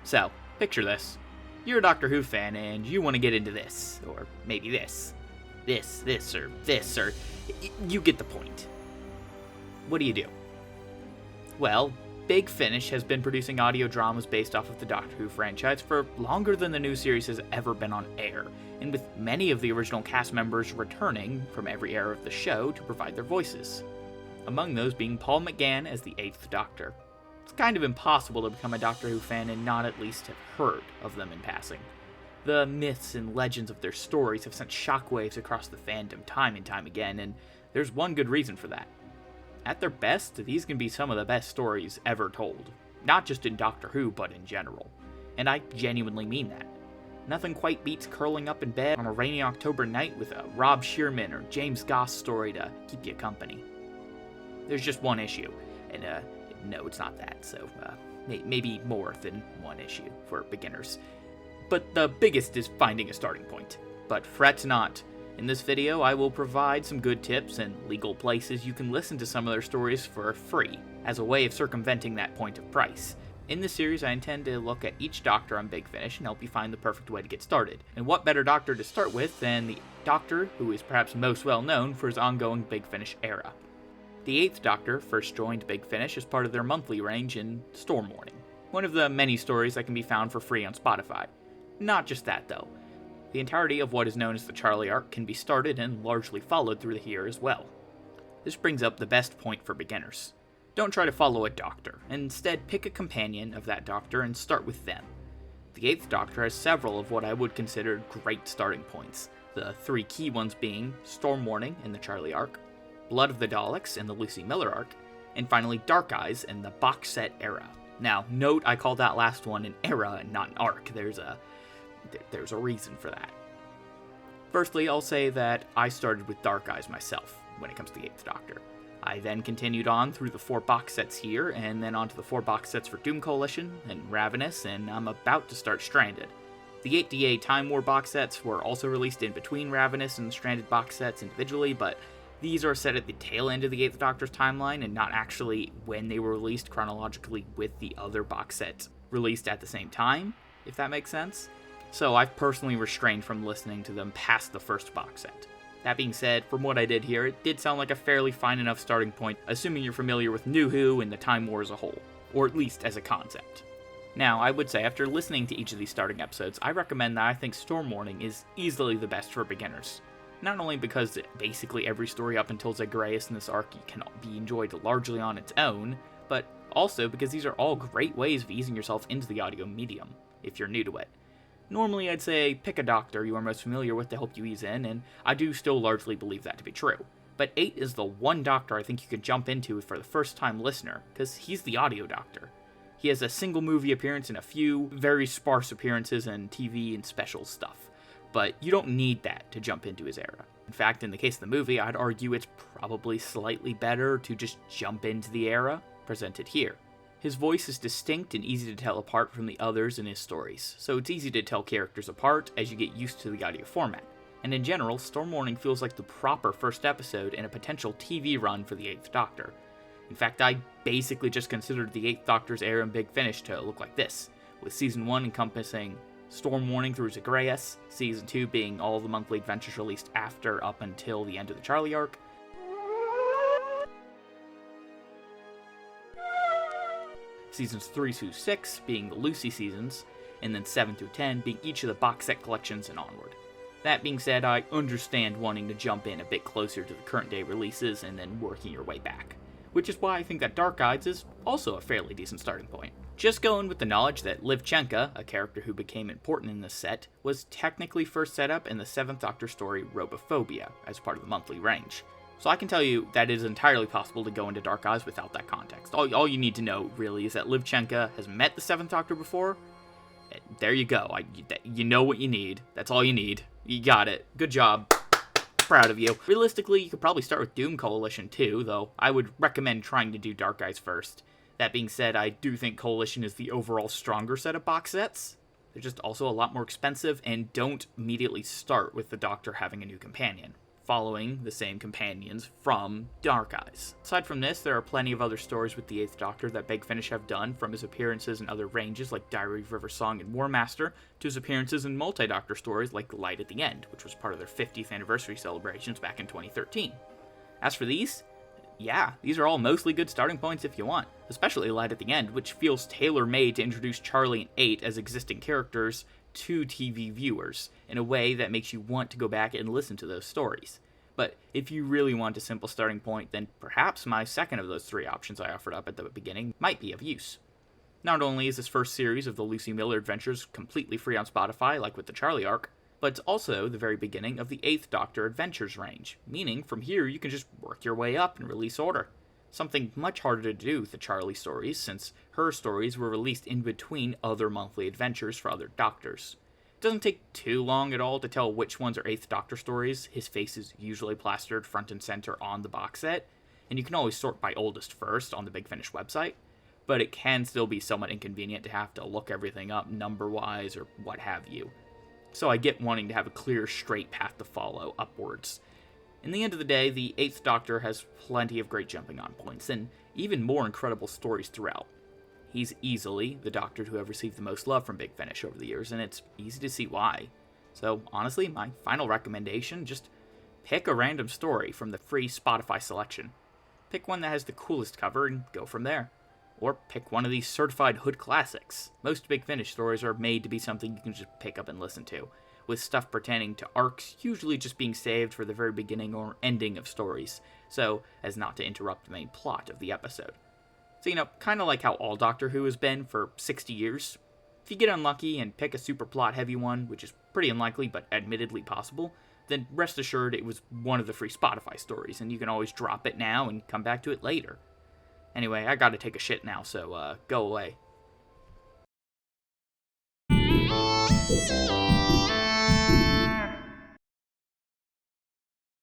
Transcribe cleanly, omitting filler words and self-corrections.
So, picture this. You're a Doctor Who fan and you want to get into this, or maybe this, or this, or you get the point. What do? Well, Big Finish has been producing audio dramas based off of the Doctor Who franchise for longer than the new series has ever been on air, and with many of the original cast members returning from every era of the show to provide their voices. Among those being Paul McGann as the 8th Doctor. It's kind of impossible to become a Doctor Who fan and not at least have heard of them in passing. The myths and legends of their stories have sent shockwaves across the fandom time and time again, and there's one good reason for that. At their best, these can be some of the best stories ever told. Not just in Doctor Who, but in general. And I genuinely mean that. Nothing quite beats curling up in bed on a rainy October night with a Rob Shearman or James Goss story to keep you company. There's just one issue, and no, it's not that, so maybe more than one issue for beginners. But the biggest is finding a starting point. But fret not. In this video, I will provide some good tips and legal places you can listen to some of their stories for free, as a way of circumventing that point of price. In this series, I intend to look at each Doctor on Big Finish and help you find the perfect way to get started. And what better Doctor to start with than the Doctor who is perhaps most well known for his ongoing Big Finish era. The 8th Doctor first joined Big Finish as part of their monthly range in Storm Warning, one of the many stories that can be found for free on Spotify. Not just that, though. The entirety of what is known as the Charlie arc can be started and largely followed through here as well. This brings up the best point for beginners. Don't try to follow a Doctor, instead pick a companion of that Doctor and start with them. The 8th Doctor has several of what I would consider great starting points, the 3 key ones being Storm Warning in the Charlie arc, Blood of the Daleks in the Lucy Miller arc, and finally Dark Eyes in the box set era. Now, note I called that last one an era and not an arc. There's a reason for that. Firstly, I'll say that I started with Dark Eyes myself when it comes to the 8th Doctor. I then continued on through the 4 box sets here, and then onto the 4 box sets for Doom Coalition, and Ravenous, and I'm about to start Stranded. The 8DA Time War box sets were also released in between Ravenous and the Stranded box sets individually, but these are set at the tail end of the 8th Doctor's timeline, and not actually when they were released chronologically with the other box sets released at the same time, if that makes sense. So I've personally restrained from listening to them past the first box set. That being said, from what I did hear, it did sound like a fairly fine enough starting point, assuming you're familiar with New Who and the Time War as a whole, or at least as a concept. Now, I would say, after listening to each of these starting episodes, I recommend that I think Storm Warning is easily the best for beginners. Not only because basically every story up until Zagreus in this arc can be enjoyed largely on its own, but also because these are all great ways of easing yourself into the audio medium, if you're new to it. Normally, I'd say pick a Doctor you are most familiar with to help you ease in, and I do still largely believe that to be true. But 8 is the one Doctor I think you could jump into for the first-time listener, because he's the audio Doctor. He has a single movie appearance and a few very sparse appearances in TV and special stuff, but you don't need that to jump into his era. In fact, in the case of the movie, I'd argue it's probably slightly better to just jump into the era presented here. His voice is distinct and easy to tell apart from the others in his stories, so it's easy to tell characters apart as you get used to the audio format. And in general, Storm Warning feels like the proper first episode in a potential TV run for the 8th Doctor. In fact, I basically just considered the 8th Doctor's era in Big Finish to look like this, with Season 1 encompassing Storm Warning through Zagreus, Season 2 being all the monthly adventures released after up until the end of the Charlie arc, Seasons 3 through 6 being the Lucy seasons, and then 7 through 10 being each of the box set collections and onward. That being said, I understand wanting to jump in a bit closer to the current day releases and then working your way back, which is why I think that Dark Eyes is also a fairly decent starting point. Just going with the knowledge that Livchenka, a character who became important in this set, was technically first set up in the 7th Doctor story Robophobia as part of the monthly range. So I can tell you that it is entirely possible to go into Dark Eyes without that context. All you need to know, really, is that Livchenka has met the 7th Doctor before. There you go. You know what you need. That's all you need. You got it. Good job. Proud of you. Realistically, you could probably start with Doom Coalition too, though I would recommend trying to do Dark Eyes first. That being said, I do think Coalition is the overall stronger set of box sets. They're just also a lot more expensive, and don't immediately start with the Doctor having a new companion. following the same companions from Dark Eyes. Aside from this, there are plenty of other stories with the 8th Doctor that Big Finish have done, from his appearances in other ranges like Diary of River Song and War Master, to his appearances in multi-Doctor stories like Light at the End, which was part of their 50th anniversary celebrations back in 2013. As for these, yeah, these are all mostly good starting points if you want, especially Light at the End, which feels tailor-made to introduce Charlie and 8 as existing characters to TV viewers in a way that makes you want to go back and listen to those stories. But if you really want a simple starting point, then perhaps my second of those 3 options I offered up at the beginning might be of use. Not only is this first series of the Lucy Miller adventures completely free on Spotify, like with the Charlie arc, but it's also the very beginning of the 8th Doctor Adventures range, meaning from here you can just work your way up in release order. Something much harder to do with the Charlie stories, since her stories were released in between other monthly adventures for other Doctors. It doesn't take too long at all to tell which ones are 8th Doctor stories. His face is usually plastered front and center on the box set, and you can always sort by oldest first on the Big Finish website, but it can still be somewhat inconvenient to have to look everything up number-wise or what have you. So I get wanting to have a clear, straight path to follow upwards. In the end of the day, the 8th Doctor has plenty of great jumping on points, and even more incredible stories throughout. He's easily the Doctor to have received the most love from Big Finish over the years, and it's easy to see why. So honestly, my final recommendation, just pick a random story from the free Spotify selection. Pick one that has the coolest cover and go from there. Or pick one of these certified hood classics. Most Big Finish stories are made to be something you can just pick up and listen to, with stuff pertaining to arcs usually just being saved for the very beginning or ending of stories, so as not to interrupt the main plot of the episode. So, kind of like how all Doctor Who has been for 60 years. If you get unlucky and pick a super plot-heavy one, which is pretty unlikely but admittedly possible, then rest assured it was one of the free Spotify stories, and you can always drop it now and come back to it later. Anyway, I gotta take a shit now, so go away.